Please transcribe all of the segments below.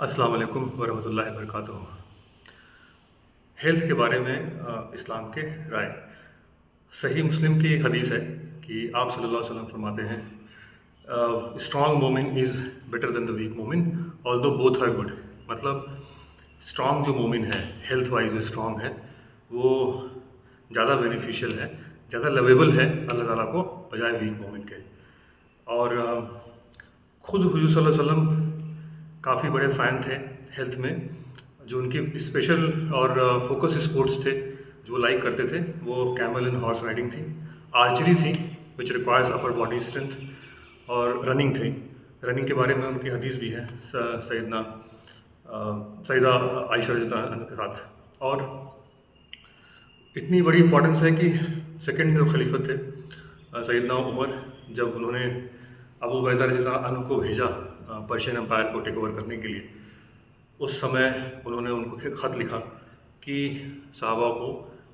السلام علیکم ورحمۃ اللہ وبرکاتہ۔ ہیلتھ کے بارے میں اسلام کے رائے۔ صحیح مسلم کی حدیث ہے کہ آپ صلی اللہ علیہ وسلم فرماتے ہیں اسٹرانگ مومن is better than the week مومن آلدو بوتھ آر گڈ۔ مطلب اسٹرانگ جو مومن ہے، ہیلتھ وائز جو اسٹرانگ ہے، وہ زیادہ بینیفیشیل ہے، زیادہ لویبل ہے اللہ تعالیٰ کو بجائے ویک مومن کے۔ اور خود حضور صلی اللہ علیہ وسلم کافی بڑے فین تھے ہیلتھ میں۔ جو ان کی اسپیشل اور فوکس اسپورٹس تھے جو لائک کرتے تھے، وہ کیمل اینڈ ہارس رائڈنگ تھی، آرچری تھی which requires upper body strength, اور رننگ تھی۔ رننگ کے بارے میں ان کی حدیث بھی ہے سیدہ عائشہ رضی اللہ عنہا کے ساتھ۔ اور اتنی بڑی امپورٹنس ہے کہ سیکنڈ جو خلیفہ تھے سیدنا عمر، جب انہوں نے ابو عبیدہ رضی اللہ عنہ کو بھیجا پرشین امپائر کو ٹیک اوور کرنے کے لیے، اس سمے انہوں نے ان کو خط لکھا کہ صحابہ کو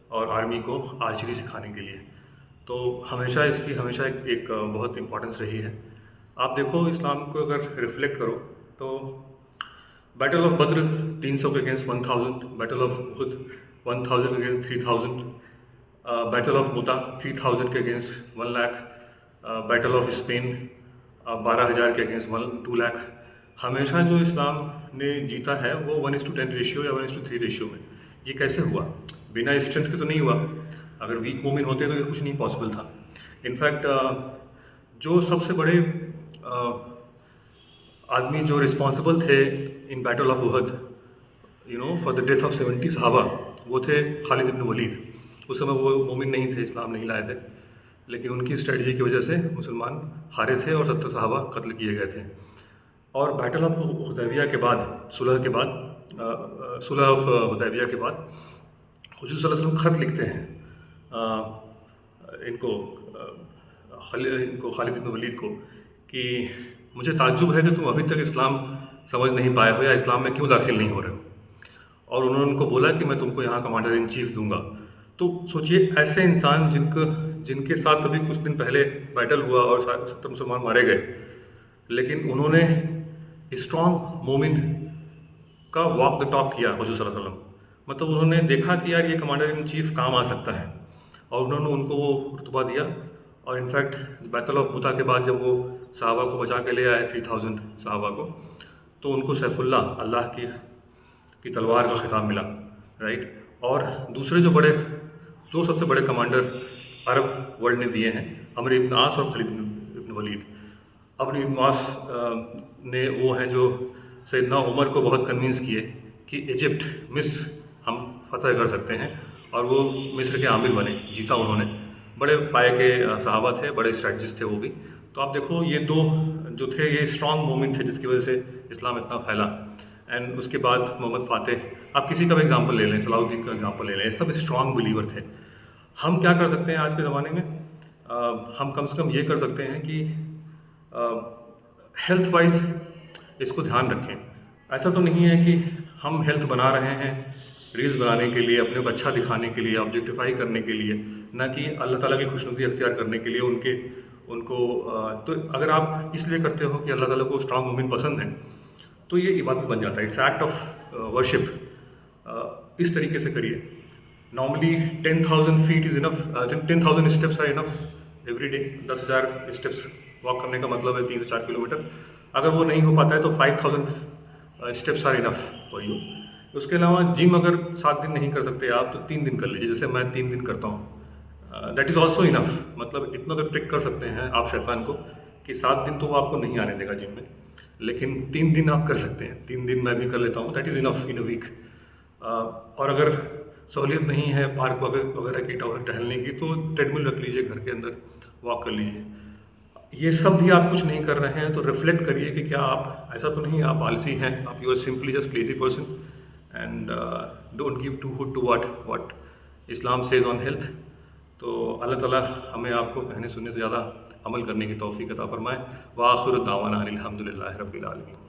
اور آرمی کو آرچری سکھانے کے لیے۔ تو ہمیشہ اس کی ایک بہت امپورٹنس رہی ہے۔ آپ دیکھو اسلام کو اگر ریفلیکٹ کرو تو بیٹل آف بدر 300 کے اگینسٹ 1000، بیٹل آف احد 1000 کے اگینسٹ 3000، بیٹل آف موتا 3000 کے against 1 lakh, battle of Spain 12,000 کے اگینسٹ 2 لاکھ۔ ہمیشہ جو اسلام نے جیتا ہے وہ 1:10 ریشیو یا 1:3 ریشیو میں۔ یہ کیسے ہوا؟ بنا اسٹرینتھ کے تو نہیں ہوا۔ اگر ویک مومن ہوتے تو یہ کچھ نہیں پاسبل تھا۔ انفیکٹ جو سب سے بڑے آدمی جو رسپانسبل تھے in battle of Uhud for the death of 70 صحابہ، وہ تھے خالد بن ولید۔ اس سمے وہ مومن نہیں تھے، اسلام نہیں لائے تھے، لیکن ان کی اسٹریٹجی کی وجہ سے مسلمان ہارے تھے اور 70 صحابہ قتل کیے گئے تھے۔ اور بیٹل آف حدیبیہ کے بعد، صلح آف حدیبیہ کے بعد حضور صلی اللہ علیہ وسلم خط لکھتے ہیں ان کو خالد بن ولید کو کہ مجھے تعجب ہے کہ تم ابھی تک اسلام سمجھ نہیں پائے ہو یا اسلام میں کیوں داخل نہیں ہو رہے ہو۔ اور انہوں نے ان کو بولا کہ میں تم کو یہاں کمانڈر ان چیف دوں گا۔ تو سوچئے ایسے انسان جن کے ساتھ ابھی کچھ دن پہلے بیٹل ہوا اور 70 مسلمان مارے گئے، لیکن انہوں نے اسٹرانگ مومن کا واک دا ٹاک کیا حضور صلی اللہ علیہ وسلم۔ مطلب انہوں نے دیکھا کہ یار یہ کمانڈر ان چیف کام آ سکتا ہے، اور انہوں نے ان کو وہ رتبہ دیا۔ اور انفیکٹ بیٹل آف موتا کے بعد جب وہ صحابہ کو بچا کے لے آئے 3000 صحابہ کو، تو ان کو سیف اللہ کی تلوار کا خطاب ملا، رائٹ۔ اور دوسرے دو سب سے بڑے کمانڈر عرب ورلڈ نے دیے ہیں، عمرو بن عاص اور خالد بن ولید۔ عمرو بن عاص نے وہ ہیں جو سیدنا عمر کو بہت کنونس کیے کہ ایجپٹ، مصر ہم فتح کر سکتے ہیں، اور وہ مصر کے عامل بنے، جیتا انہوں نے۔ بڑے پائے کے صحابہ تھے، بڑے اسٹریٹجسٹ تھے وہ بھی۔ تو آپ دیکھو یہ دو جو تھے یہ اسٹرانگ مومن تھے جس کی وجہ سے اسلام اتنا پھیلا۔ اینڈ اس کے بعد محمد فاتح، آپ کسی کا بھی ایگزامپل لے لیں، صلاح الدین کا ایگزامپل لے لیں، یہ سب اسٹرانگ بلیور تھے۔ ہم کیا کر سکتے ہیں آج کے زمانے میں؟ ہم کم سے کم یہ کر سکتے ہیں کہ ہیلتھ وائز اس کو دھیان رکھیں۔ ایسا تو نہیں ہے کہ ہم ہیلتھ بنا رہے ہیں ریلز بنانے کے لیے، اپنے کو اچھا دکھانے کے لیے، آبجیکٹیفائی کرنے کے لیے، نہ کہ اللہ تعالیٰ کی خوشنودی اختیار کرنے کے لیے ان کو تو اگر آپ اس لیے کرتے ہو کہ اللہ تعالیٰ کو اسٹرانگ مومن پسند ہیں تو یہ عبادت بن جاتا ہے، اٹس ایکٹ آف ورشپ۔ اس طریقے سے کریے۔ Normally 10,000 feet is enough, 10,000 steps are enough every day. 10,000 steps walk کرنے کا مطلب ہے 3 سے 4 کلومیٹر۔ اگر وہ نہیں ہو پاتا ہے تو 5,000 steps are enough for you. اس کے علاوہ جم اگر 7 دن نہیں کر سکتے آپ تو 3 دن کر لیجیے، جیسے میں 3 دن کرتا ہوں، دیٹ از آلسو انف۔ مطلب اتنا تو ٹرک کر سکتے ہیں آپ شیطان کو کہ 7 دن تو وہ آپ کو نہیں آنے دے گا جم میں، لیکن 3 دن آپ کر سکتے ہیں۔ 3 دن میں بھی کر لیتا ہوں، that is enough in a week. اور اگر سہولیت نہیں ہے پارک وغیرہ کی ٹہلنے کی تو ٹریڈ مل رکھ لیجیے، گھر کے اندر واک کر لیجیے۔ یہ سب بھی آپ کچھ نہیں کر رہے ہیں تو ریفلیکٹ کریے کہ کیا آپ، ایسا تو نہیں آپ آلسی ہیں، آپ you are simply just lazy person, and don't give two hoot to what Islam says on health. تو اللہ تعالیٰ ہمیں آپ کو کہنے سننے سے زیادہ عمل کرنے کی توفیق عطا فرمائے۔ وآخر دعوانا ان الحمد للہ رب العالمین۔